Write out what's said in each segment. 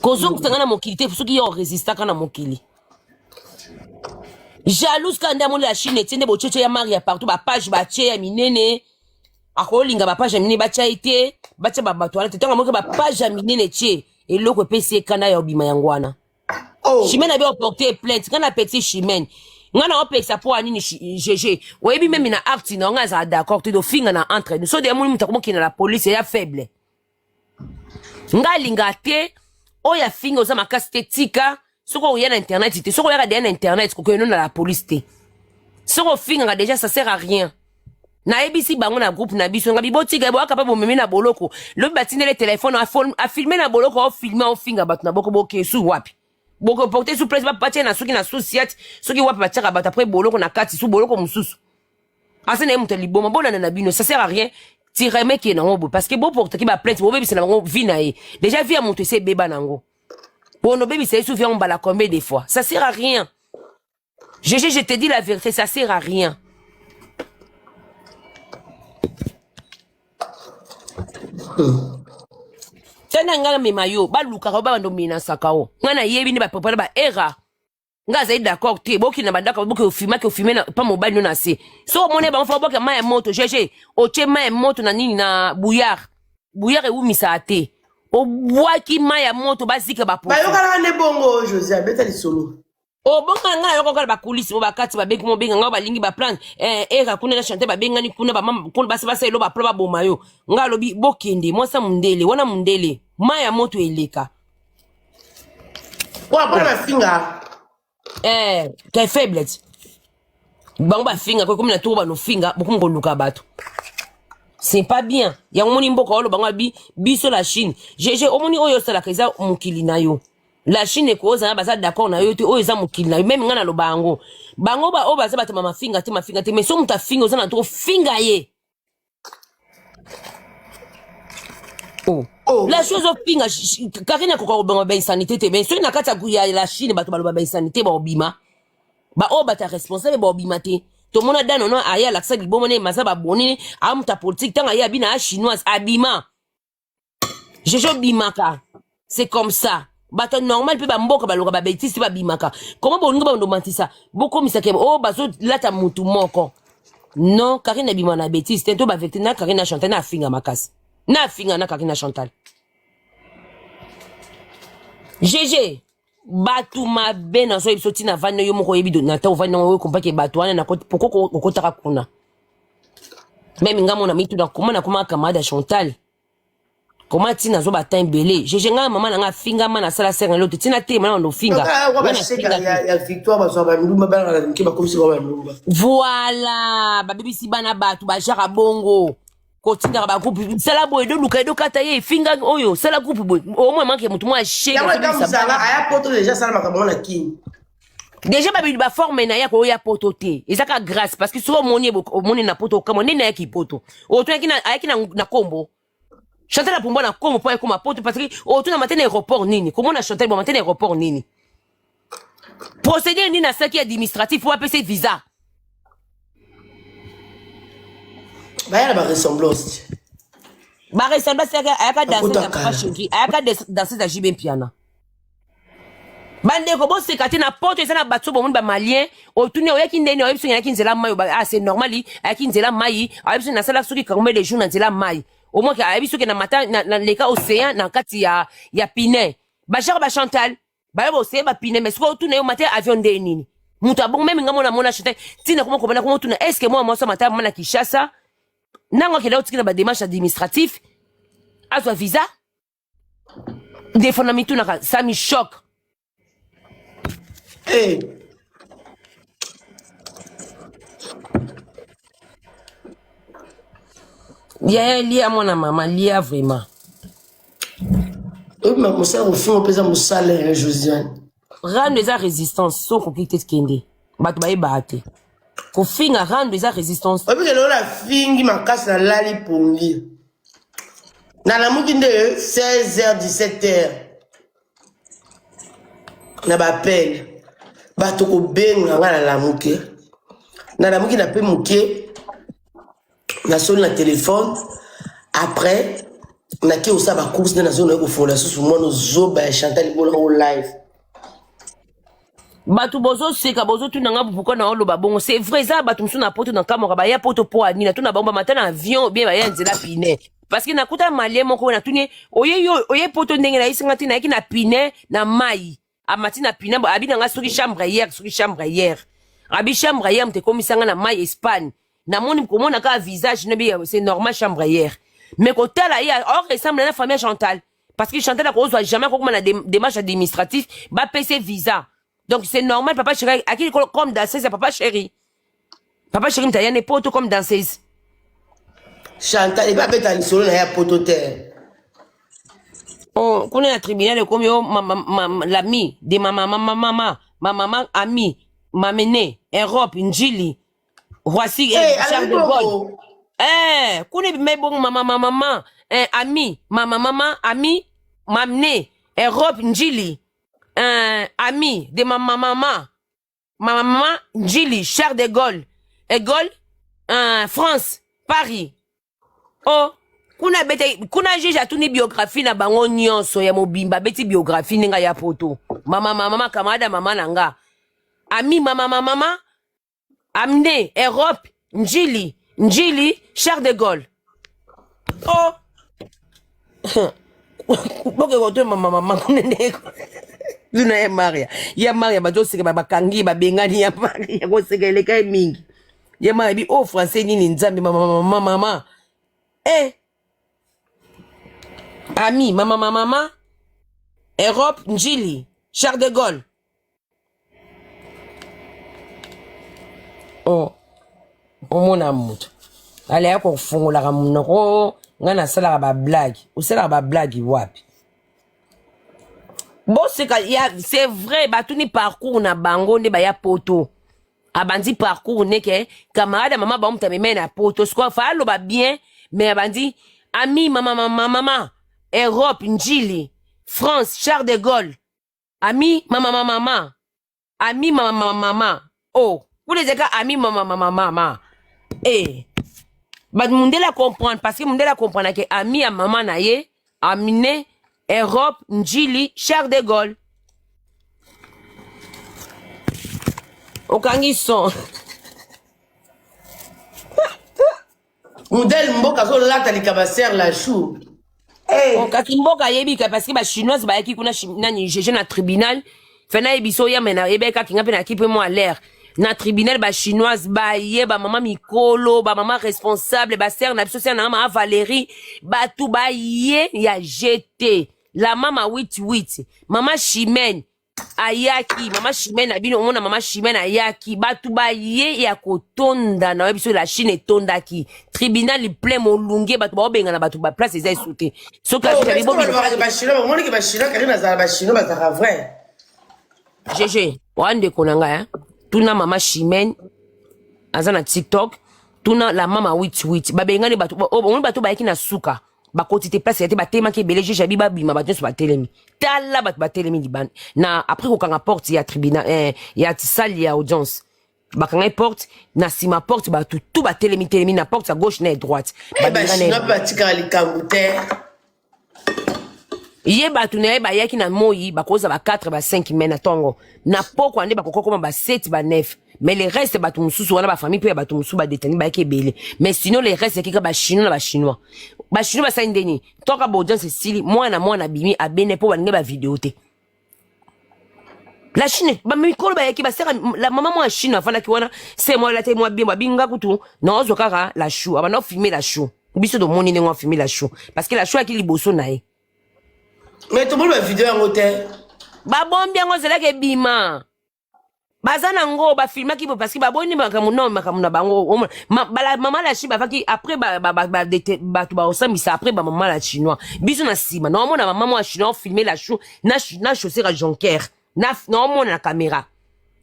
Kozo kutanga na mokili te soki yo résista kana mokili. Jalouse quand ndamoni la Chine tiende bocheche ya Maria partout ba page ba che ya minene. Akolinga ba page ya minene ba cha ite, ba cha ba batwala te tanga moke ba page ya minene che eloko pesi kana ya obima yangwana. Chimene a bien porté plainte quand a petit Chimene. Ngana opeksa po anini GG. Webi même na acte na ngaza d'accord te do finga na entre nous. So de moni mutakomo kina la police ya faible. Ngalinga te oya finga oza makasi te tika soko oya na internet te soko oya na internet ko na la police te. Soko finga déjà ça sert à rien. Na ebisi bango na groupe na biso ngabi botika bo akapa bo meme na boloko. Le batine le téléphone a filmer na boloko o filmer o finga bat na boko boke su wapi. Boko porter sous place ba patia na soki na société soki wapi bataka bat après boloko na kati sous boloko mususu. Asene muta liboma bona na bino ça sert à rien. Tire mec qui est dans parce que bon pour te qui va plainte bon bébé c'est la vie naé déjà vie à monter c'est bébé nango bon nos bébés c'est souvent on bala combien des fois ça sert à rien je te dis la vérité ça sert à rien tena ngala me mayo ba luka ba ndo mina sakao ngana yebi ni ba préparer ba era ngaza est d'accord te boki na bandaka boki ofima na pa mobile no na se so mone ba mfa boki ma moto GG o che ma moto na nini na bouillard e umisa ate o bwaki ma ya moto bazika ba po ba yokala ne bongo José abeta lisolo o bonga ngana yokala ba kulisi bo bakati ba bengi mo benga ngaba balingi ba plan era kuna na chanter ba benga ni kuna ba mama kuna basa elo ba proba boma yo ngalo bi bokende mo sa mundele wana mundele ma ya moto eleka wa bona finga t'es faible. Bon ba finga comme na tour ba no finga beaucoup ngoluka bato. C'est pas bien. Ya moni mboko olo banga biso la Chine. GG omoni oyo sala kaza mukili na yo. La Chine ko za ba za d'accord na yo te oyo za mukili na yo même ngana lo bango. Bango ba oba za ba mama finga te mais so muta finga za na to finga ye. La chose au pinga Karina ko ba ba insanité te ben so na kata ya la Chine ba to ba ba insanité ba obima ba o ba ta responsable ba obima te to mona dano no aya la ksa libo mone mazaba boni amta politique tanga ya bina chinoise abima jejo bimaka c'est comme ça ba to normal pe ba mboka ba loka ba bêtise ba bimaka comment boninga ba ndo mantisa boko misake o ba so lata mutu moko non Karina bima na bêtise tento ba vecte na Karina Chantal na finga makasi na finga na Karina Chantal GG batu mabe na so ibisoti na vano yo moko yebi na ta vano yo kompake batu wana na poko okotaka kuna même ngamo na mitu na kuma kamada Chantal comment tina zo bata mbele GG nga mama na nga finga mana sala senga lote tina te mana ndo finga ya victoire bazo ba ndumba bana na kiba komisi ba ndumba voilà ba bibisi bana batu ba jara bongo kotinga ba groupe sala boy do luka do kata ye finga oyo sala groupe boy au moins manque mutu moi chez ya sala aya poto déjà sala makambo na king déjà ba forme na ya ko ya poto te ezaka grâce parce que so moni na poto kama nini ya ki poto o to ayaki na kombo Chantal la pombo na kombo po ekoma poto parce que o to na matene aéroport nini comment na Chantal bo matene aéroport nini procédure nini na saki administratif ou appeler visa bah la ressemblance c'est aka danser da jibe piana bande ko bo sekate na porte ça na batso bo mun ba malien o tuni o yaki ndeni o yebso yaki nzela mayi c'est normal yaki nzela mayi o yebso na sala soki comme les jours na nzela mayi au moins ka yebso ke na mata na leka océan na kati ya Pinet ba jar ba Chantal ba bo se ba Pinet mais ko tuni o mata avion ndeni mutu abon même ngamo na mona Chantal tina comment ko bana ko tuna est-ce que moi ça mata mona Kinshasa nango ke lauti na ba démarche administratif azwa visa defona mitu na ça me choque Yeah, lia mona maman, lia vraiment. Oui, mais mon sœur au fond, on peut mon salaire, Josiane. Rendre les résistance, sont compliqués de kende. Batu bae baate. Ko finga rendre les résistance. Oui, parce que la fingi ma casse na lali pour lire. Na la mouki de 16h, 17h. Na ba peine. Batu ko benga nga na la mouki. Na la mouki na pe mouki. Na sonne le téléphone. Après, naki osaba course na zone ko fonda susu mwana zoba Chantal Bola au live. Batu bozo seka bozo tu nanga pourquoi na oloba bongo c'est vrai ça batu msu na poto na kamera ba ya poto po ani na tu na bomba matana avion bien ba ya nzela pine parce que nakuta malien moko na tuni oye poto ndenge na isinga tina yaki na pine na mai amati na pine abi na nga soki chambre hier abi chambre hier mte komisanga na mai Espagne na moni komona ka visage ne bi c'est normal chambre hier mais kotala ya or ressemble na famille Chantal parce que Chantal a ko jamais ko na démarche administrative ba PC visa. Donc c'est normal, papa chéri, à qui comme danseuse, c'est papa chéri. Papa chéri, t'as un poto comme danseuse. Chantal, il va mettre un solo dans la potote. Oh, qu'on est à tribunal comme yo, l'ami de ma maman, ami, ma menée, Europe, Njili. Voici, Charles de Gaulle. Qu'on est mais bon, maman, ami, maman, ami, ma menée, Europe, Njili. Ami de ma maman, Njili, Charles de Gaulle, France, Paris. Oh, kuna juge atuni biographie na bango nyonso ya mobimba beti biographie ninga ya poto. Maman, kamada maman nanga. Ami maman, amne, Europe, Njili, Charles de Gaulle. Oh. Boke wote maman kunendeko. Zuna ya Maria bajo seke bakangi babengani ya Maria ko seke eleka mingi ya Maria bi o français nini nzambe mama ami mama Europe Njili Charles de Gaulle oh omona mutu ale yako kufungola ka munoko ngana sala ba blague usala ba blague wapi. Bon, c'est vrai, batuni parcours na bango ne ba ya poto. Abandi parcours ne ke camarade maman ba mta mena na poto. Sko fa lo ba bien, mais abandi ami maman Europe Njili France Charles de Gaulle. Ami maman. Ami maman. Oh, vous les êtes ami maman. Eh. Ba mundela comprendre parce que mundela comprendre que ami à maman na ye amine Europe, Njili, Charles de Gaulle. Okangi son. Modèle mboka so lata likabaser la chou. Eh. Kaki mboka yebika parce que ba chinoise ba yaki kuna nani jeje na tribunal. Fena yebiso ya mena ebeka kinga pe na kipe mo à l'air. Na tribunal ba chinoise ba ye ba maman mikolo ba maman responsable ba sœur na biso na mama Valérie ba tout ba ye ya jeté. La mama 88 mama Chimène ayaki mama Chimène abino omona mama Chimène ayaki batu ba ye ya kotonda na biso la Chine etondaki tribunal plein molunge batu ba benga na batu ba place eza sauté soka je bo ba chino moni ke ba chino karina za ba chino ba za vrai GG wande konanga tuna mama Chimène azana TikTok tuna la mama 88 ba benga ni batu omoni batu ba yaki na suka bakoti te place yate batema ke belé juge biba bima bato so batelemi tala bat batelemi liban na après ko kanga porte ya tribunal ya salle ya audience bakanga porte na sima porte ba tout batelemi telemi na porte à gauche na droite ba chino batika likambute ye batu na ba yaki na moyi bakoza ba 4 ba 5 mena tongo na poko ande bakokoma ba 7 ba 9 mais les restes batu mususu wana ba famille pe batu mususu ba détenu ba kebele mais sinon les restes kika ba chinois ba chinois ba sandeni toka ba audience style mwana bimi abene po balinga ba vidéo te la Chine ba mikolo ba yaki ba sera la maman moi Chine afana ki wana c'est moi la te moi bien ba binga kutu na ozo kaka la chou abana filmer la chou biso do moni ngo filmer la chou parce que la chou aki liboso nae mais tout le monde va vidéo en hôtel ba bombi ngo zela ke bima bazana ngo ba filma ki parce que ba boni makamuna bango bala maman la Chine ba faki après ba tu ba osambisa après ba maman la chinois biso na sima na mona maman moi chinois filmer la chou na chaussure à Jonker na mona na caméra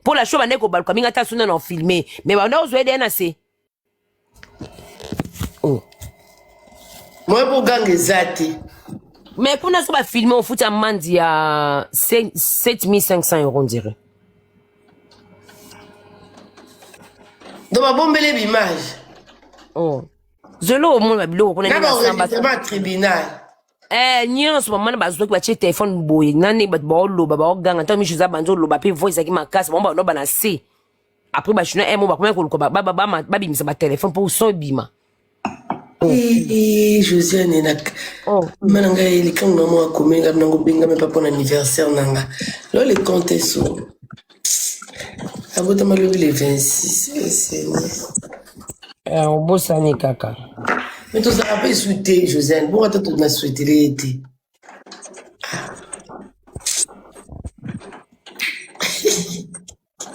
pour la chou ba neko ba kaminga ta suna na filmer mais ba ndo zo ede na se oh moi pour gang zati mais kuna so ba filmer on fout à mandi à 7500 € on dirait. Donc ba bombele l'image. Oh. Zelo au monde ba biloko kuna na ba tribunal. nyonso bamwana bazoki batie telefone boye nani bato baoloba baoganga ntango miso eza banzi oloba mpe voice ezalaki makasi bango banoba na se après bachinois mo bakomaki koluka babimisa batelefone mpo so ebima Josiane mana ngai likango na mwa akomeli ngai nango bengami mpa mpona anniversaire na nga lo le compte so abotama lobi le 26 obosani kaka mais tozalaka mpe esu te Josiane mpo ata tona souetele ye te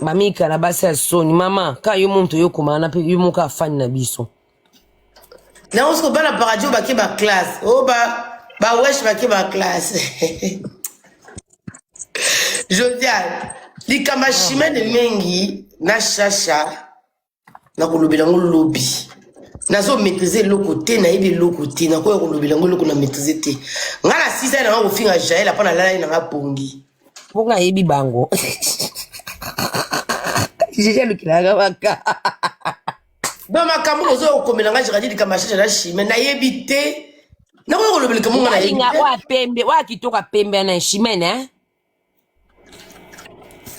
bamikala basi ya soni mama ka yo muntu yokomana mpe yo moko afani na biso nango siko bana paradio bake baklasse o bawesh bake baklasse Josiane likamba shimene mingi na shasha na kolobela ngo lobi nazo maîtriser eloko te nayebi eloko te nakoya kolobela ngo eloko na maîtriser te nga na 6 ans nanga kofinga jael apona nalala ye nanga pongi mpo nga yebi bango jeje alukilaka maka ba makambo ozo kokomela nga jiradi likamba shasha na shime nayebi te nakoya kolobela likambo nga nayebi te wa pembe wa kitoka pembe na shimene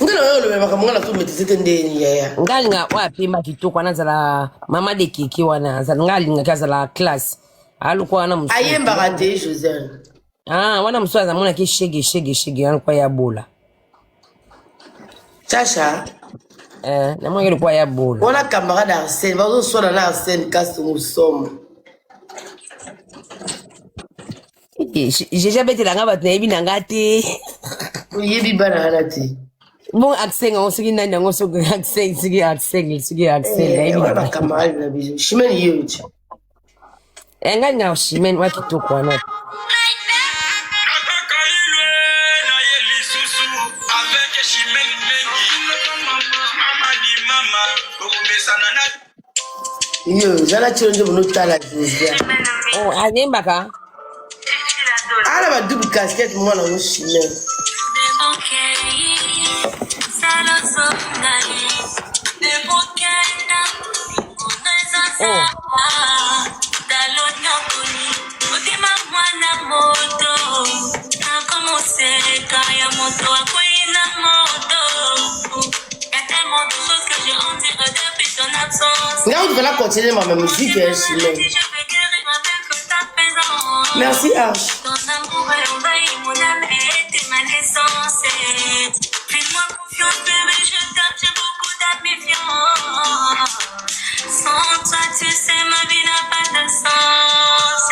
nga na oyo lobela makambo nga na to maîtriser te ndeni yaya ngalinga wa pembe kitoko wana azala mama de keke wana azala ngalingaki azala classe alukwa wana mosu ayembaka te Josiane wana mosu azamonaki shege alukwa ya bola Chacha namonaki lukwa ya bola wana camarade Arsène bazoswana na Arsène kasi mosomo jeje abetelanga bato nayebi nanga te oyebi bana wana te bon accent yango soki nani yango soki accent nayebi wana camarade na biso shimeni yeyo ti ngalinga shimene wa kitoko wana yo zala tiro nde bonotala Josiane azembaka ala badouble casquette mwana ngo shimene Là, on devrait continuer ma musique, Chimène. Merci, Arch. Fais-moi confiance, bébé, je t'aime, j'ai beaucoup d'admiration. Sans toi, tu sais, ma vie n'a pas de sens.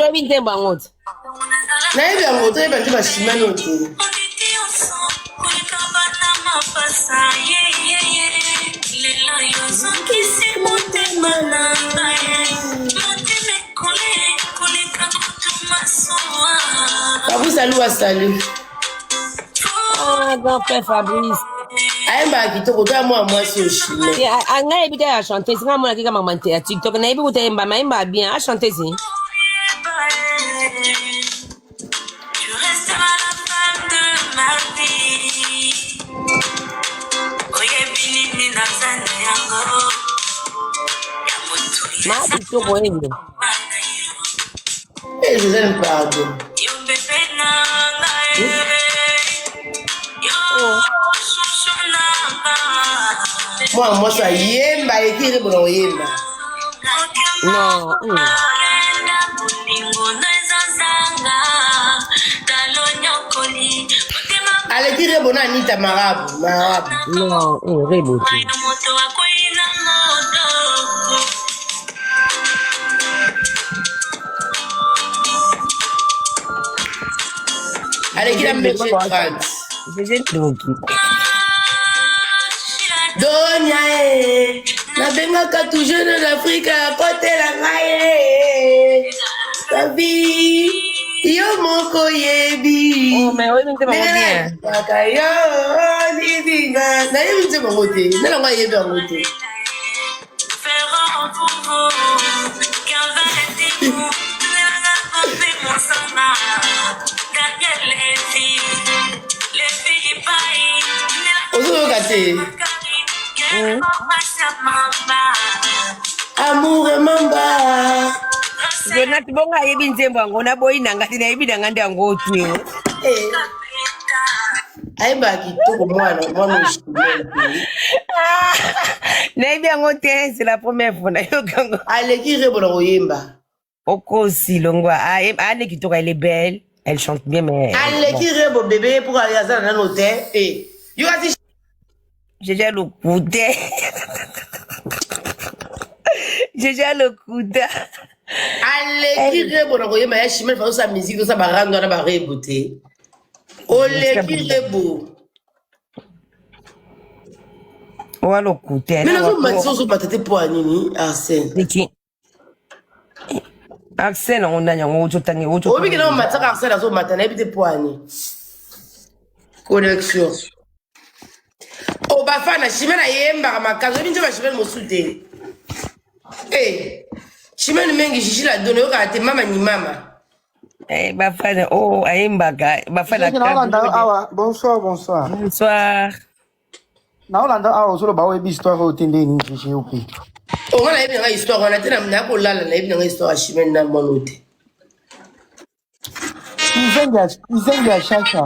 nayebi ntembo yango te nayebi yango te yeba nte bashimani o te Fabrice aluwa salu grand père Fabrice ayembaka kitoko to ya mwa mwasi oshime angayebi te ya chanteuse nga monaki ka mama ya tiktok nayebi kuta yembama ayembaka bien a chanteuse ma kitoko ende Josiane pardon mwana mwasi ayemba ekiri bona oyemba non alekiri bona anita marabu non rebo te alekiri mbeke France doki Donia nabengaka toujours d'Afrique akotela ngai sabi yo moko yebi mais oyebi nte bango bien kaka yo Tinga, na yebi nze bango te. Na lango yebi bango te. Ferrand pour vous, Calvin et vous, mon sang, derrière les filles paillent. Ozo kate. Amour et mamba. Jonat bonga yebi nzembo ngo na boyi nanga tina yebi nanga ndango tu. Aimba kitoko mwana ushimene. Na yebi ngo te c'est la première fois na yokango. Aleki rebo na koyemba. Oko si longwa ane kitoko elle est belle, elle chante bien mais Aleki rebo bébé pour aller à ça dans l'hôtel. You ati j'ai déjà le coude. J'ai déjà le coude. Aleki rebo na koyemba ya shimene fa sa musique sa barando na ba rebote. Oleki rebo. Wa le coude. Mais na so matso so batete po anini Arsène. Diki. Arsène on a nyango ojo tangi ojo. Obi kena mataka Arsène so matana ebite po ani. Connexion. O bafana shimene yemba makazo binje ba shimene mosute. Shimene mengi shishila dono yoka ate mama ni mama. Bafana ayembaga bafana Awa, bonsoir. bonsoir. Na Olanda awa solo ba webi histoire otende ni chichi upi. Onga na yebi nga histoire wana tena mna ko lala na yebi nga histoire shimene na monote. Izenga shasha.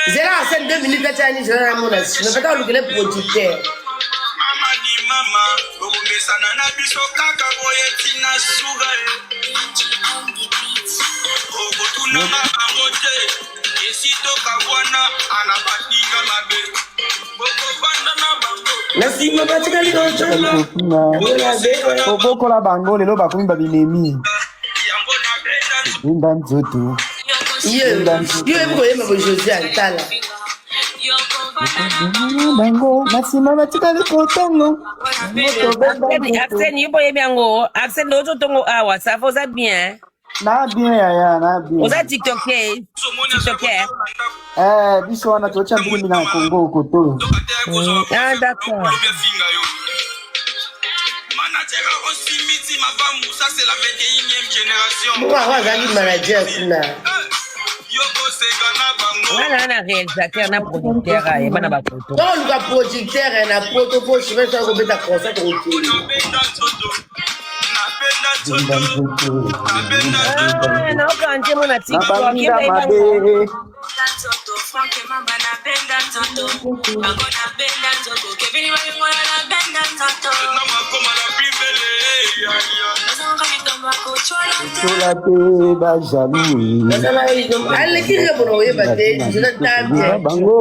Zela Arsène 2 minutes la tani zela na mona shimene pata olukele producteur. Mama, omesana na biso kaka boye tina suga okotuna mabango te esito kabwana anabatinga mabe bokobanda na bango Nasima batikali kocho. Oboko la bango lelo bakomi babinemi. yango na benda Inda nzoto. Yo ebi koyemba bo José Antala. Bango, masima batikali kotongo. Arsène yupo yebi ngo Arsène lojo tongo awa ça faut ça bien. Na bien ya, na bien. Oza TikToker. Biso wana tocha mbili na Kongo koto. Ah d'accord. manateka osimiti mabamu ça c'est la 21e génération Mwa wazali manager kuna. yoko seka na bango Wana na réalisateur na producteur ya bana ba photo. Donc luka producteur na poto po shimene so ko beta concert ko kiri. napenda toto Na okanje mo na TikTok Nabaminda yeba mabe. Chola te ba jaloux. Aleki rebo na koyemba te. Jona tabie. Bango,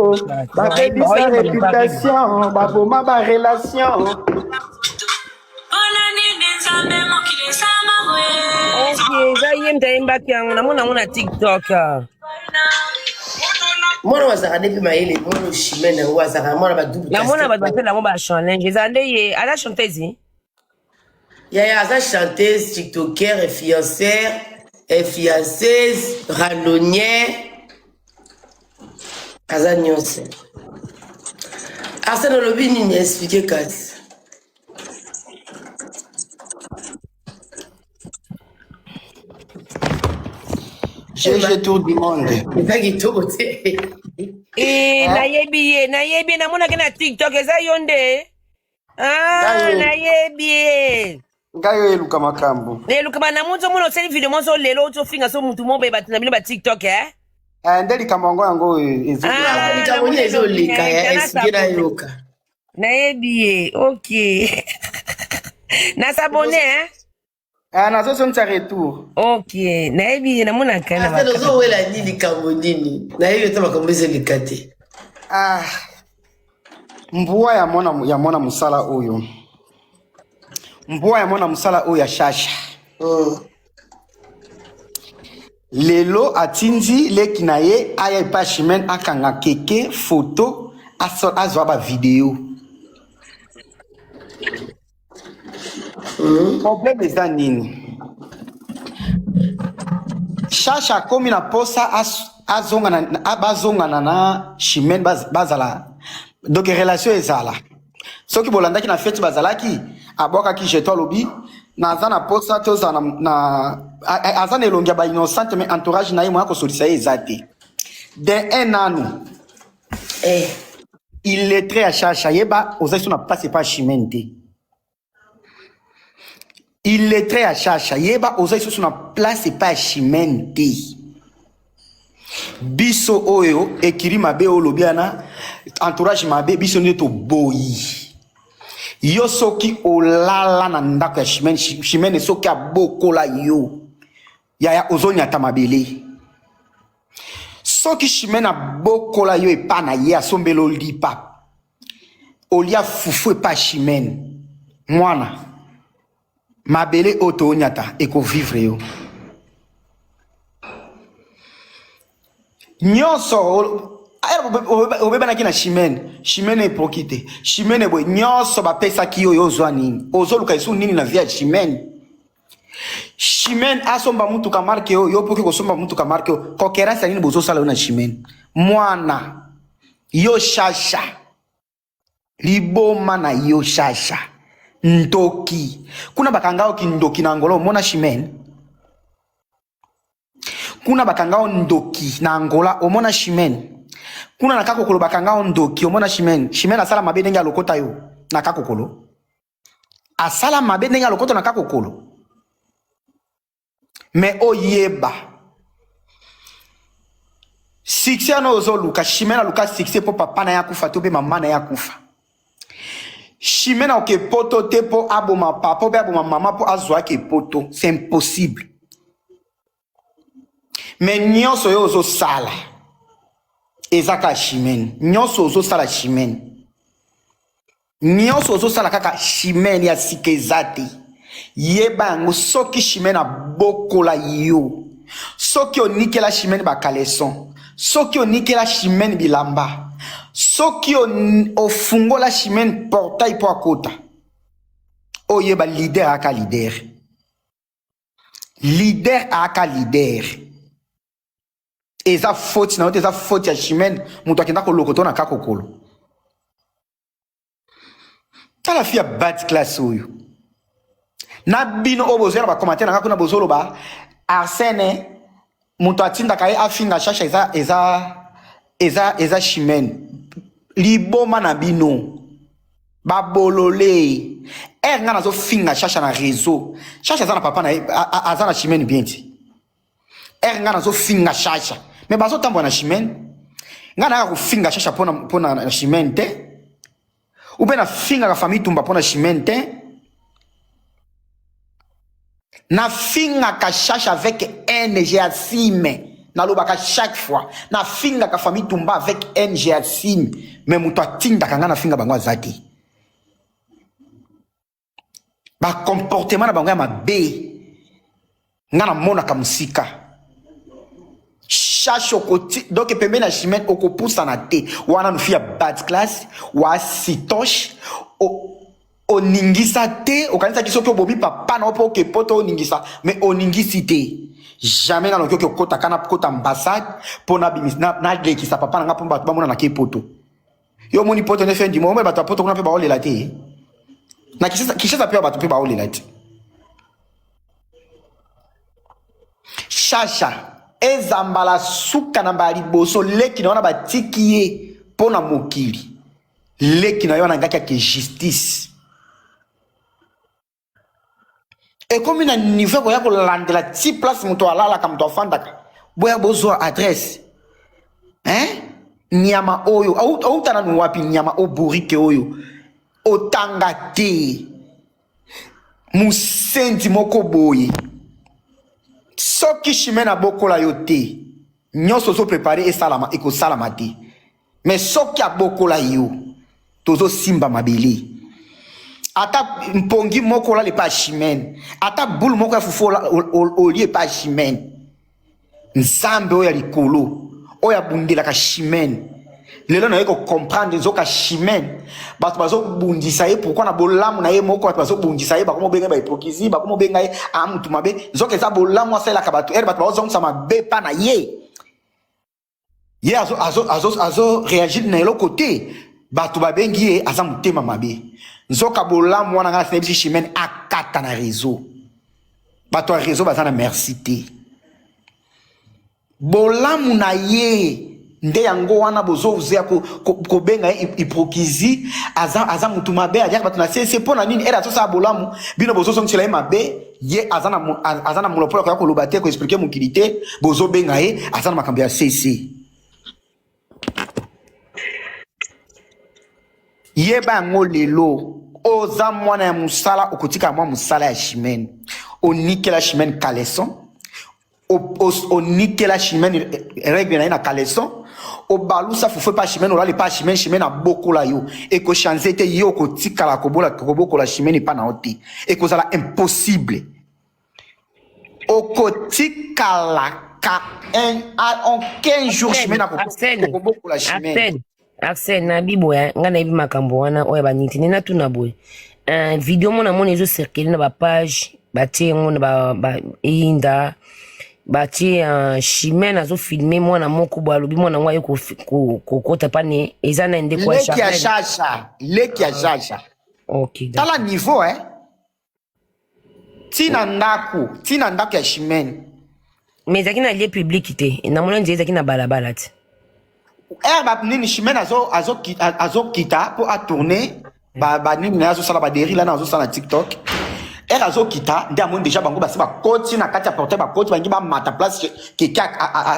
babebisa réputation, baboma ba relation. Okay, za yemta yemba kyangu na mona mona TikTok. Mwana wazaka nepi maele mwana shimene wazaka mwana ba double. Na mona ba batela mo ba challenge. Za ndeye ala chanteuse. Yaya aza chanteuse, tiktoker, fianceuse, randonnière. Aza nyonse. Arsène olobi nini expliquer kasi. GG Tour du monde. Eza kitoko te. Nayebi na mona kena TikTok eza yonde. Ah, nayebi. Ngayo eluka makambo. Lelo kama na muzo mona seli video mozo lelo ozo finga so mutu mo be batina bino ba TikTok Ndeli kamongo yango ezo. Nikamwona ezo lika ya expliquer na yoka. Nayebi, okay. Na s'abonner Nazo sonta retour. Okay, nayebi na mona kana ba. Arsène ozo wela nini kambo nini. Na yebi ta makambo ezo lika te. Mbuwa ya mona musala oyo. Mbuwa ya mona musala oyo ya shasha. Lelo atindi leki na ye aya epa shimen akanga keke photo azwa ba video. Problème eza nini? Shasha komi na posa bazongana na Chimène bazala donc relation ezala soki bolandaki na fête bazalaki abokaki jeto lobi naza na posa toza na azana elongia ba innocente mais entourage na ye mo ko solisa ezate de un an il est très à chacha yeba ozaïso na place pas Chimène te il est très à chacha yeba ozaïso na place pas Chimène te biso oyo ekiri mabe olobiana entourage mabe biso ndeto boyi yo soki olala na ndako ya Chimène soki abokola yo ya ozonya tamabele soki Chimène abokola yo epana ye asombelo lipa olia fufu epa Chimène mwana mabele oto onyata eko vivre yo nyonso obebanaki na Chimène eprokite Chimène boy nyonso bapesaki yo ozwa nini ozoluka esu nini na via Chimène asomba mutuka marke yo poki kosomba mutuka marke kokerasa nini bozosala yo na Chimène mwana yo shasha liboma na yo shasha ndoki kuna bakangao kindoki na Angola omona Chimène kuna bakangao ndoki na Angola omona Chimène kuna na kakokolo bakangao ndoki omona Chimène asala mabe ndenge alokota yo na kakokolo asala mabe ndenge alokota na kakokolo mais oyeba succès no ozoluka Chimène aluka succès po papa na yakufa to be mama na yakufa Chimène oke poto te po aboma papa be aboma mama po azwa ke poto c'est impossible mais nyonso yo ozo sala ezaka Chimène nyonso ozo sala Chimène nyonso ozo sala kaka Chimène ya sikezati yeba yango soki Chimène abokola yo soki onikela Chimène bakaleson soki onikela Chimène bilamba soki ofungola Chimène portail po akota oyeba leader aka leader eza faute na eza faute ya Chimène muto akenda ko lokoto na kakokolo tala fia bad class oyo na bino obozela ba commentaire na kuna bozolo ba Arsène muto atinda kai afinga shasha eza Chimène liboma na bino babolole nga nazo finga shasha na réseau shasha za na papa na azana Chimène bien ti nga nazo finga shasha mais bazo tambo na Chimène nga na ko finga shasha pona na Chimène te ou bien na finga ka famille tumba pona Chimène te na finga ka shasha avec NG Asime na lobaka chaque fois na finga ka famille tumba avec NG Asime mais muto atinda kanga na finga bango azati ba comportement na bango ya mabe nga na mona ka musika chacho koti donc pembe na Chimène okopusa na te wana nufia bad class wa sitosh oningisa te okanisa kisoki obomi papa na opo ke poto oningisa mais oningisi te jamais na lokyo kota kana kota ambassade pona bimis na lekisa papa na ngapo bato bamona na ke poto yo moni poto ne fendi mo bato poto kuna pe ba olela te na kishasa pe bato pe ba olela te shasha ezambala suka na mbali boso leki na wana batikiye pona mokili leki na yo na ngaki ya ke justice et comme na niveau ya ko landela ti place muto alala ka muto afandaka boya bozo adresse nyama oyo au tana wapi nyama oburike oyo otanga te musendi moko boye soki Chimène abokola yo te nyonso zo préparer et salama eko salama te mais soki abokola yo tozo simba mabele ata mpongi moko la le pa Chimène ata boule moko ya fufu olie pa Chimène nzambe oya likolo oya bundela ka Chimène lelo na yeko comprendre nzoka Chimène bato bazo bundisa ye pourquoi na bolamu na ye moko bato bazo bundisa ye bakomo benga ba hypocrisie bakomo benga ye amutu mabe nzoka eza bolamu asala ka bato bato bazo ngisa mabe pa na ye Ye azo réagir na l'autre côté. Batu babengi ye aza mutema mabe. Nzoka bola mwana ngana sinebisi Chimène akata na réseau. Batu a réseau bazana merci te. Bola muna ye nde yango wana bozo uzea ko benga hypocrisie aza mutu mabe adia batu na c'est pona nini era to sa bolamu bino bozo so ntila mabe ye azana monopole ko lobate ko expliquer mukilité bozo benga ye azana makambo ya CC. Yeba ngolelo oza mwana ya musala okotika mwa musala ya Chimène onikela Chimène caleçon onikela Chimène règle na caleçon obalusa fufe pa Chimène olale pa Chimène abokola yo eko changer te yo okotika la kobokola Chimène pa na oti eko zala impossible okotika la ka en 15 jours Chimène akobokola Chimène. Axel na bibo ya nga na ibi makambo wana oya baniti nena tuna boy video mona mona ezo circuler na ba page batie ngo na ba inda batie Chimène azo filmer mwana moko bo alobi mwana ngwa yo kota pane eza na ende kwa leki ya jaja okay tala niveau tina ndako ya Chimène mais zaki na lieu public te na mona nje zaki na balabala te nini Chimène azo kita pour a tourner ba nini azo sala ba deri là azo sala TikTok azo kita ndia mon déjà bango basi ba koti na kati ya porter ba koti bangi ba mata place keka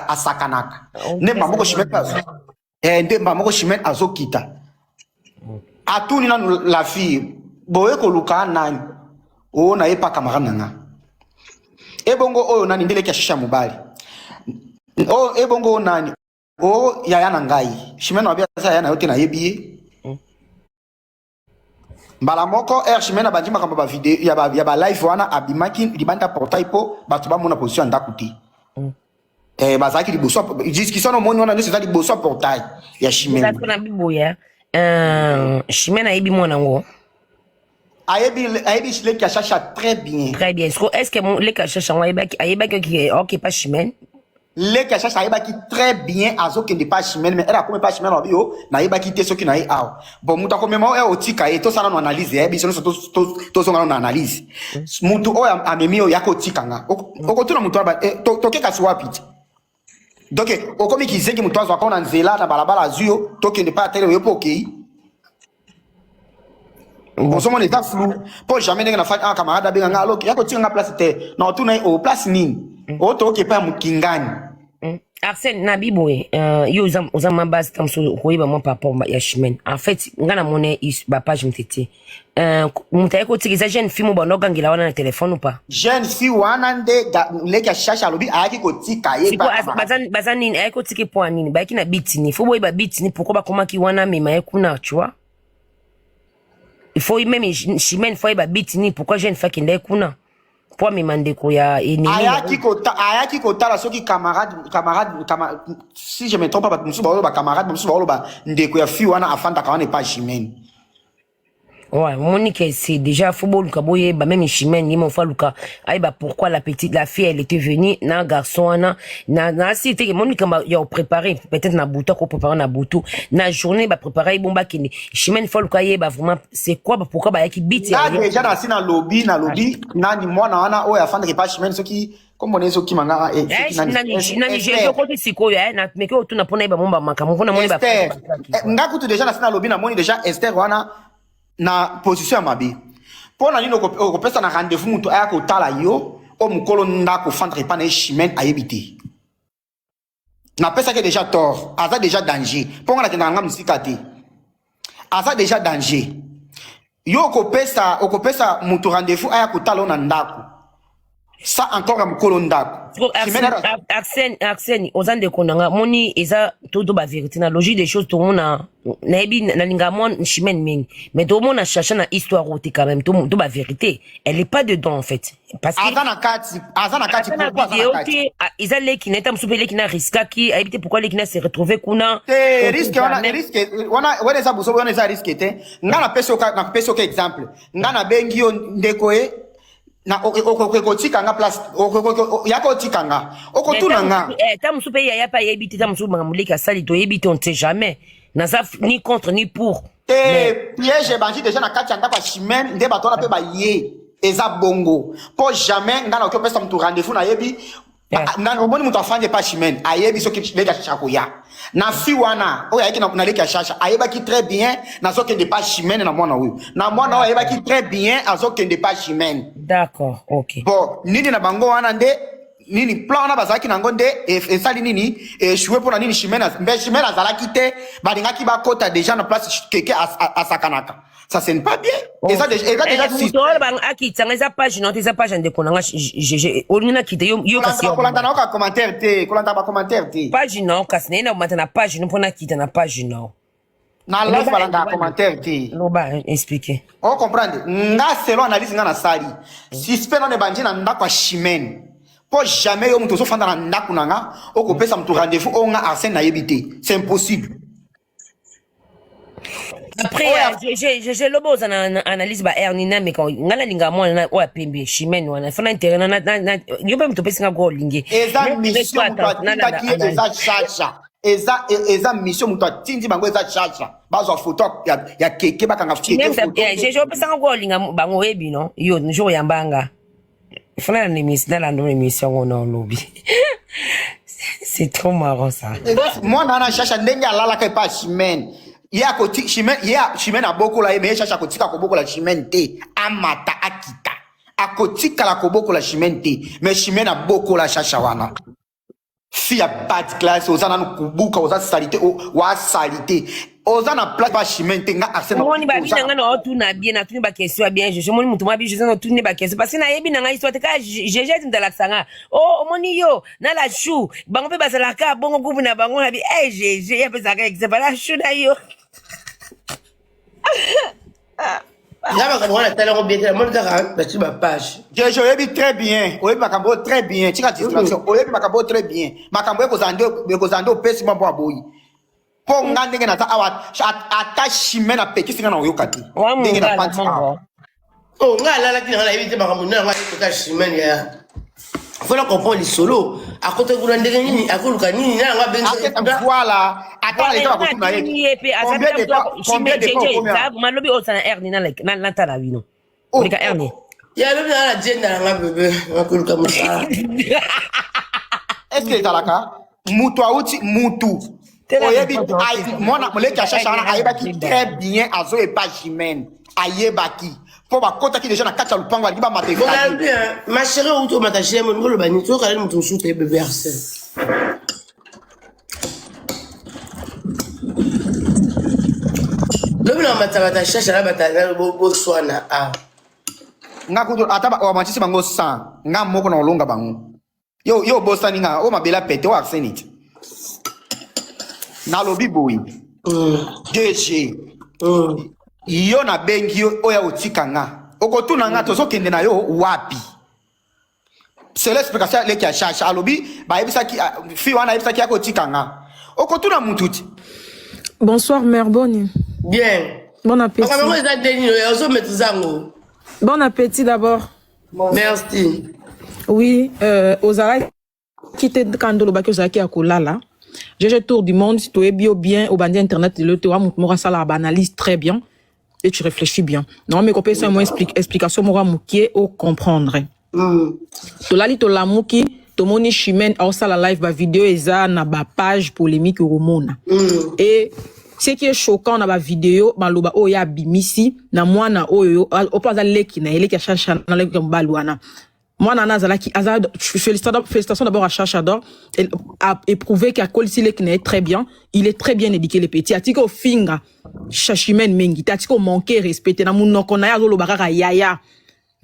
a sakanaka ne mamoko Chimène nde mamoko Chimène azo kita atuni na la fille boye ko luka nani o na yepa camarade nanga ebongo oyo nani ndele kya shisha mobali o ebongo nani o yaya na ngai Chimène wabia sa yaya na yote na yebiye mbala moko Chimène abandi makambo ba video ya ba live wana abimaki libanda portail po batu ba mona position ndakuti bazaki liboso discussion moni wana nese za liboso portail ya Chimène na biboya Chimène ayebi mona ngo ayebi le kachacha très bien est-ce que le kachacha ayebaki ki OK pas Chimène le kachacha ayebaki très bien azokende pas Chimène mais era comme pas Chimène obio na ayebaki te soki na ye aw bon muta komema o otika e to sana no analyse e biso to songa no analyse mutu o amemi o yako tikanga okotuna mutu aba to ke kaswapi donc okomi kizengi mutu azo akona nzela na balabala zuyo tokende pa tele yo pokei bon somo n'est pas flou pour jamais na fa un camarade abenga ngalo yako tinga place te na otuna o place nini o to ke pa mukingani Arsène na biboye yo uzama base tamso koyiba mon papa ya Chimène en fait ngana mone ba page mtete mutayeko tikiza jeune fille mo banoga ngila wana na téléphone ou pas jeune fille wana nde leka shasha lobi ayaki ko tika ye bazani ayeko tiki point nini ba yaki na bitini fo boyiba bitini pourquoi ba komaki wana mema yekuna tu vois il faut même Chimène faut ba bitini pourquoi jeune fille kinde kuna pour memandeko ya ennemi ayaki kotala soki camarade si je me trompe pas musu ba camarade musu ba ndeko ya fi wana afanda ka wana pas Chimène ouais Monique c'est déjà football kaboye ba même Chimène ni mon faluka aiba pourquoi la fille elle était venue na garçon na cité Monique ya préparer peut-être na buta ko préparer na butu na journée ba préparer bomba kini Chimène faluka yeba vraiment c'est quoi pourquoi ba yaki beat ya déjà na sina lobby nani mwana wana o ya fanda ke pas Chimène soki comme on est soki manga nani je côté sikoyo na meke otuna pona yeba bomba makamu pona moni ba ngakutu déjà na sina lobby na moni déjà Esther wana na position ya mabe pona nino ko pesa na rendez-vous mutu aya ko tala yo o mukolo ndako fandre pa na Chimène ayebite na pesa ke déjà tort aza déjà danger ponga na tendanga musika te aza déjà danger yo ko pesa mutu rendez-vous aya ko tala na ndako ça encore à mukolo ndako Arsène ozande konanga moni eza todo ba vérité na logique des choses tout le monde na ebi na lingamon Chimène mingi mais tout le monde a cherché na histoire route quand même tout ba vérité elle est pas dedans en fait parce que azana kati pourquoi azana kati eza leki neta msupele kina riska ki habite pourquoi leki na se retrouver kuna risque wana eza buso wana eza risque te ngana peso ka exemple ngana bengi yo ndeko e na okotikanga place yako otikanga okotunanga ta musu pe ya pa yebite ta musu mamulika sali to yebite on sait jamais na ça ni contre ni pour piège banji déjà na kati anda kwa chimene nde batona pe ba ye eza bongo po jamais ngana ko pesa mtu rendez-vous na yebi na omoni mtu afanye pa chimene ayebi so ki leka chako ya na fi wana oya yake na leka shasha ayeba ki très bien na so ke de pa chimene na mwana huyu na mwana huyu ayeba ki très bien azo ke de pa chimene d'accord OK bon nini na bango wana nde nini plan na bazaki nango nde esali nini jouer pour na nini chimene azalaki te balingaki bakota déjà na place keke asakanaka ça c'est pas bien et ça déjà aki tsanga eza page non eza page de konanga GG olina kite yo kasi kolanda na ka commentaire te kolanda ba commentaire te page non kasi na mata na page non pona kite na page non na live balanda commentaire te no ba expliquer on comprendre nga selon analyse nga na sali suspect non e bandi na ndako chimene po jamais yo muto so fanda na ndako nanga okopesa muto rendez-vous onga Arsène na yebité c'est impossible. Après, j'ai le beau analyse ba Ernina mais quand ngala linga mo na o apembe chimene wana fana intérêt na yo ba mto pesa ngo linge eza mission mutaki eza chacha eza mission muto atindi bango eza chacha bazo photo ya keke bakanga keke photo j'ai pesa ngo linga bango ebi non yo jour ya mbanga fana na émission na lando émission on a lobby c'est trop marrant ça moi na chacha ndenge alala ka pa chimene ya ko chimene abokola ye chacha ko tika ko bokola chimene te amata akita akotika la ko bokola chimene te mais chimene abokola chacha wana fi ya bad class ozana no kubuka oza salite wa salite ozana place ba chimene te nga Arsène on ba bina nga no tu na bien na tu ba question bien je moni mutu ma bi je no tu ne ba question parce que na yebi na nga histoire te ka GG ndala sanga oh moni yo na la chou bango pe bazala ka bongo kubu na bango na bi GG ya pesa ka exemple la chou na yo Là, on a tellement bien, tellement de ma page. Je oyebi très bien, oyebi makambo très bien. Tika distraction, oyebi makambo très bien. Makambo kozando pesi mambo aboyi. Po ngande ngena ta awa ata chimene na peki singa na oyokati. Ndenge na panti. Oh, ngala la kina la éviter makambo na ngala ko ta chimene ya. Faut la comprendre les solo. À côté de ndenge nini, akoluka nini na nga benga. Voilà. Attends, les gars, combien de fois malobi osana erni na tala wino olika erni ya lobi na la jenda nga bebe akoluka musa est-ce que talaka mutu auti mutu oyebi mona moleki achacha wana ayebaki très bien azo e pas chimene ayebaki po bakota ki déjà na kati ya lupango aliba matefali ma chérie auto mataché mon ngolo bani to kala mutu shute bebe Arsène. Lobi na matata chacha la batana bo swana a nga kudo ataba o machisi bango sang nga moko na olonga bango yo bosani nga o mabela pete o Arsène na lobi boyi DG yo na bengi yo oya otika nga okotuna nga tozo kende na yo wapi c'est l'explication leki ya chacha alobi ba yebisa ki fi wana yebisa ki ya kotika nga okotuna mututi. Bonsoir mère Bonnie. Bien. Bon appétit. Bon appétit d'abord. Merci. Oui, Ozara quitté Kandolo Baki Ozaki Akolala. J'ai tour du monde, si tu es bien au bandit internet, le Théo Moura Sala analyse très bien et tu réfléchis bien. Non, mais qu'on peut c'est moins explication Moura Moukié au comprendre. Tolali Tolamouki, Tomoni Chimene, Aosala live, ba vidéo eza na ba page polémique au Romona. Et ce qui est choquant dans la vidéo, maloba oya bimisi na mwana oyo opaza leki na eleki chacha na leki mbaluana. Mwana nazala ki azad félicitations d'abord à Chachador, elle a éprouvé qu'à Kolsi leki na est très bien, il est très bien éduqué les petits. Atiko finga Chachimene mengi, atiko manquer respecter na munoko na ya zolo bakaka yaya.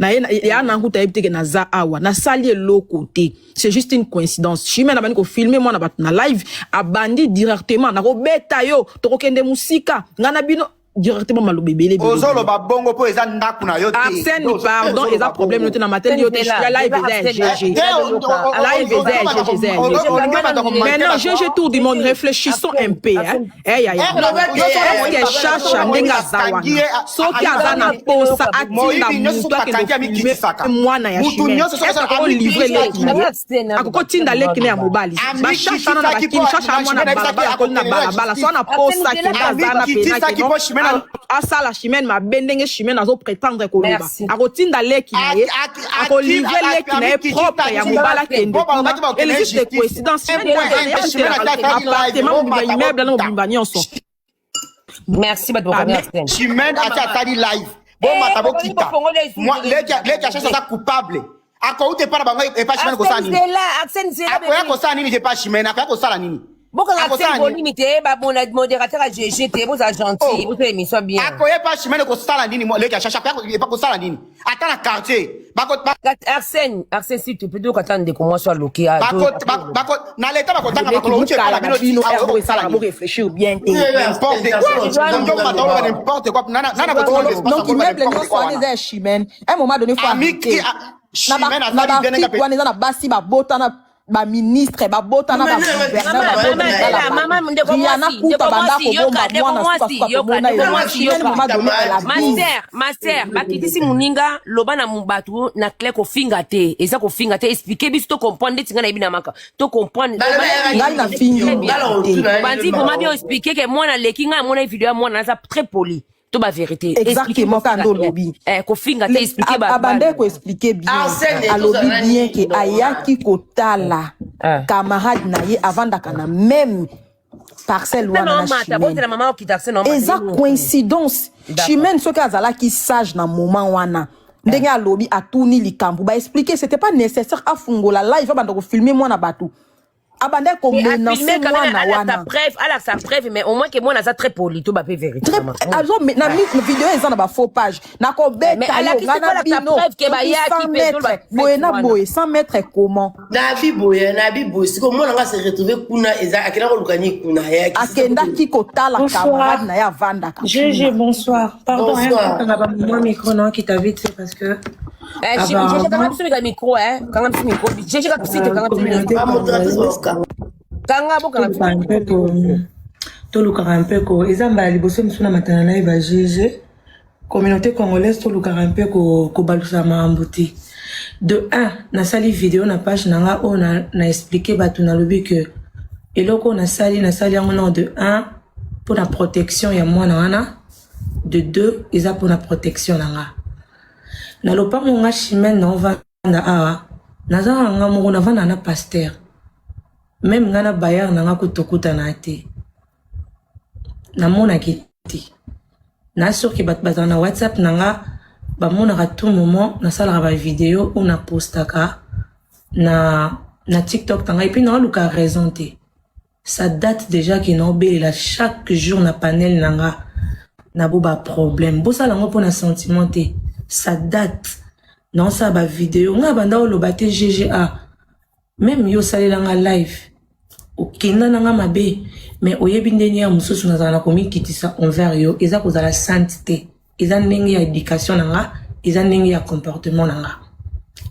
Na ya na nguta ebiteke na za awa na sali l'autre côté, c'est juste une coïncidence. Chimene na bani ko filmer moi na live a bandi directement na ko beta yo to ko kende musika ngana bino directement maloba ebele ozolo babongo po eza ndaku na yo te. Arsène pardon eza problème no te na mateli yo te ya live eza GG maintenant GG tour du monde réfléchissons un peu hein est-ce que chacha ndenga zawana soki aza na posa atinda mutu akende mwana ya chimene est-ce livrer leki akoko tinda leki ya mobali bachacha na bakini chacha mwana balabala kona balabala so na posa kenda azana pena keno asala chimene mabendenge chimene azo prétendre koloba akotinda leki na ye akolivrer leki na ye propre ya mobala kende et juste coïncidence appartement mobimba immeuble na mobimba nyonso. Merci bato Arsène. Chimene atali live bon mata bokita moi leki acha ça coupable ako ute para bango e pas chimene ko sala nini Arsène c'est là akoya ko sala nini je pas chimene akoya ko sala nini boka Arsène bon limité ba bon modérateur à GGT vous êtes gentil vous aimez ça bien akoya pas chimene ko sala nini moi leki acha pas ko sala nini ata na quartier Arsène s'il te plaît donc attendre que moi soit loqué bako na leta bako tanga bako uche para bino sala mo réfléchir bien n'importe quoi nana donc immeuble nyonso wana eza chimene un moment donné faut arrêter chimene na bafiki wana eza na basi babota na ba ministre ba bota na ba gouverneur maman ndeko master bakitisi muninga loba na mubatu na clair ko finga te eza ko finga te expliquer biso to comprendre tinga na ibina maka to comprendre ngai na fingi bandi pour bien expliquer que moi na lekinga moi na video moi na ça très poli to ba vérité exactement kando lobi ko finga te expliquer ba abande ko expliquer bien alobi bien que ayaki kotala camarade na ye avant d'akana même parcelle wana na chimene eza coïncidence chimene soki azalaki sage na moment wana ndenge alobi atuni likambo ba expliquer c'était pas nécessaire afungola live abanda ko filmer mwana bato abandé comme menacer mwana wana sa preuve mais au moins que moi na ça très poli to ba pe vérité alors mais na vidéo eza na ba faux page na ko beta yo ngana bino ke ba yaki pe to ba boye na boye 100 mètres comment na biboye siko mona nga se retrouver kuna eza akena ko lukani kuna yaki akenda kiko tala camarade na ya vanda GG bonsoir pardon moi micro non qui t'invite c'est parce que j'ai quand même sur le micro hein quand même sur le micro j'ai quand même kanga boka tolukaka un peu ko ezamba liboso misuna matana na eva GG communauté congolaise tolukaka un peu ko balusa mambuti de 1 na sali vidéo na page nanga on na expliquer batu na lobi que eloko na sali yango non de 1 pour la protection ya mwana wana de 2 eza pour la protection nanga na lopango nga chimene na ovanda awa naza nga moko na vanda na pasteur même nga na bayar na nga kutokuta na te namonaki te na soki bato baza na whatsapp na nga bamonaka tout moment nasalaka bavideo ou na postaka na tiktok tanga et puis na luka raison te ça date déjà que na obelela chaque jour na panel na nga na bo ba problème bosala ngo mpo na sentiment te ça date non ça ba vidéo nga banda oloba te GGA même yo salela nga live okenda nanga mabe mais oyebi ndenge ya mususu nazala na komikitisa envers yo eza kozala sainteté eza ndenge ya éducation nanga eza ndenge ya comportement nanga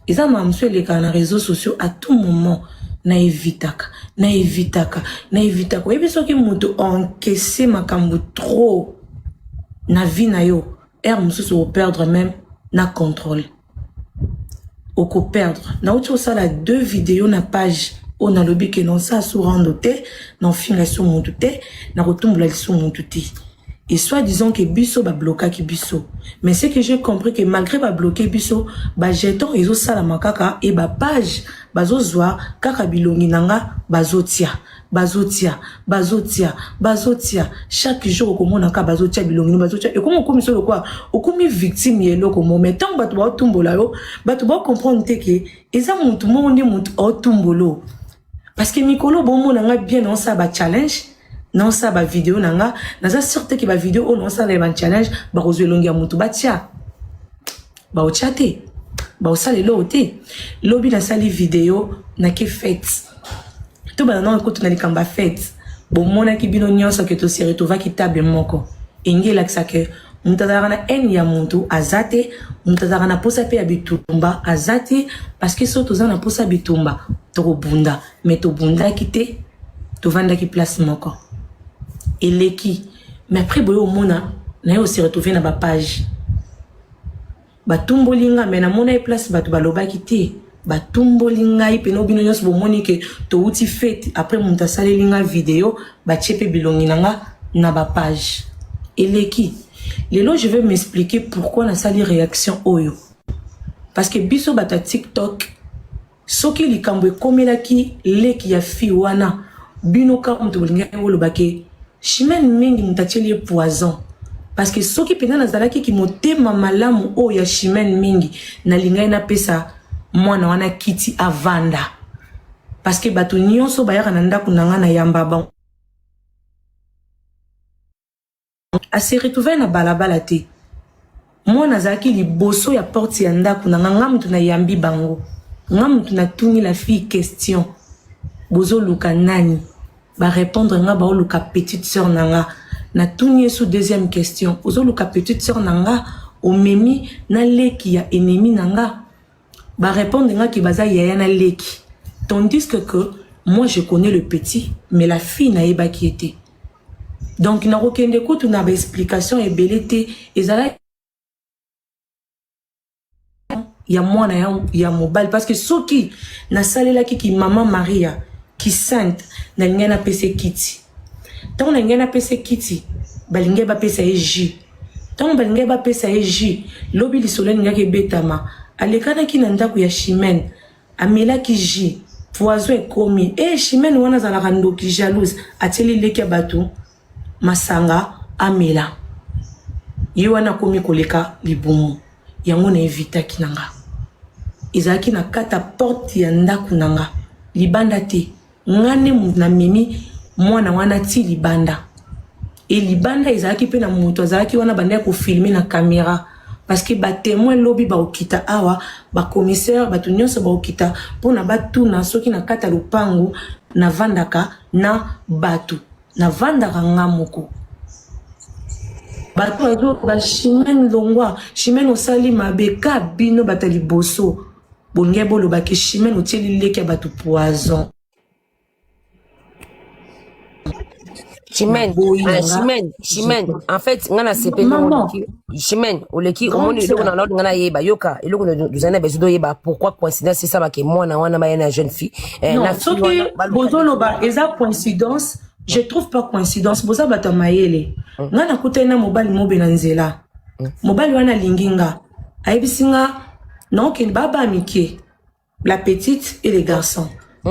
eza mamusu eleka na réseaux sociaux à tout moment na evitaka oyebi soki moto encaissé makambo trop na vie na yo er mususu operdre même na contrôle oko perdre na uti osala 2 vidéos na page on a lobby que non ça sous randoté non finga sous mon douté na retombe sous mon douté et soit disons que biso ba bloquer ki biso mais c'est que j'ai compris que malgré ba bloquer biso ba jeton ezo sala makaka et ba page bazo zwa kaka bilongi nanga bazotia chaque jour komona ka bazotia bilongi bazotia et comment comme ça quoi okomi victime yelo comme mais tant bato ba tumbola yo bato ba comprendre que eza muntu monde muntu otumbolo parce que mikolo bon nanga bien non ça ba challenge non ça ba vidéo nanga naza sorte que ba vidéo non ça ba challenge ba rozwelongi ya muntu batia ba ochate ba osale lote lobi na sali vidéo na ke fête tout ba non écoute na likamba fête bon mona ki bino nyonso que to se retrouva ki table moko engelakisa ke mutu azalaka na haine ya muntu aza te, mutu azalaka na posa mpe ya bitumba aza te, parce que so toza na posa bitumba tokobunda me tobundaki te tovandaki place moko eleki. Mais après boyo omona na ye osi retrouvé na bapage batumboli nga me namona ye place bato balobaki te batumboli ngai pene obino nyonso bomoni ke touti fete après mutu asaleli nga video batie mpe bilongi na nga na bapage eleki. Lelo je vais m'expliquer pourquoi nasali réaction oyo, parce que biso bata TikTok soki likambo ekomelaki leki ya fi wana bino ka mutu bolinga olobake Chimène mingi mutu atieli ye poison, parce que soki pena nazalaki ki motema malamu oyo ya Chimène mingi nalingai napesa mwana wana kiti avanda, parce que bato nyonso bayaka na ndako na nga na yamba ba ase retrouvé na balabala te. Mwana azalaki liboso ya porte ya ndako na nga mutu na yambi bango, nga mutu na tuni la fille question bozo luka nani ba répondre nga ba luka petite sœur nanga na tuni sous deuxième question bozo luka petite sœur nanga omemi na leki ya ennemi nanga ba répondre nga ki baza yaya na leki, tandis que moi je connais le petit mais la fille na yeba qui était. Donc na rokende ko tu na ba explication e belete ezala ya mwana ya mobile, parce que soki na salela ki maman Maria qui sainte na ngena pese kiti tant na ngena pese kiti balinge ba pesa eji tant balinge ba pesa eji lobi lisolo ngake betama alekana ki na ndako ya Chimène amela ki ji poison ekomi Chimène wana zala kando ki jalouse ateli leki bato masanga amela ye wana komi koleka libumu yango na evita kinanga ezaki na kata porte ya ndako nanga libanda te ngane na mimi mwana wana ti libanda et libanda ezaki pe na mutu azaki wana banda ko filmer na caméra, parce que ba témoin lobi ba okita awa ba commissaire ba tunyonso ba okita pona batu na soki na kata lupangu na vandaka na batu na vandaka ngamoko bato azo ba Chimène longwa Chimène osali mabeka bino batali boso bonge bolo ba ke Chimène otieli leki bato poison. Chimène, Chimène, en fait, ngana sepe Chimène, oleki omoni eloko na l'autre ngana yeba yoka eloko duzana bezudo yeba pourquoi coïncidence c'est ça ba ke mwana wana ba na jeune fille non soki bozolo ba eza coïncidence, je trouve pas coïncidence boza bata mayele ngana kutena mobali mobe na nzela mobali wana linginga ayebisinga non ken baba mike la petite et les garçons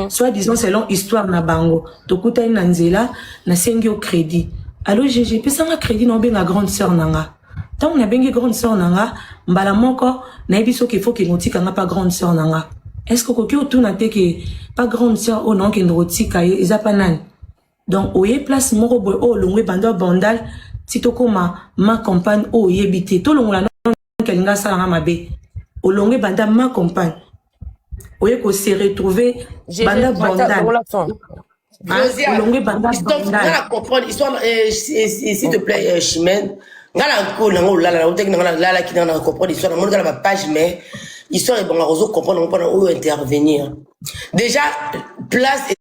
soit disons selon histoire na bango tokuta na nzela na sengi au crédit alors j'ai pesanga crédit na benga grande sœur nanga tant na bengi grande sœur nanga mbala moko na ebiso ke faut que ngotika nga pas grande sœur nanga est-ce que koki otuna te ke pas grande sœur o non ke ngotika eza pa nani donc oye place moko boy o longwe bando bandal titoko ma compagne o yebite to longola non kelinga sala nga mabe o longwe banda ma compagne oye ko se retrouver banda bandal histoire s'il te plaît Chimène ngala ko nango lala otek ngala lala ki na comprendre histoire na ngala ba page mais histoire bon la comprendre on peut intervenir déjà place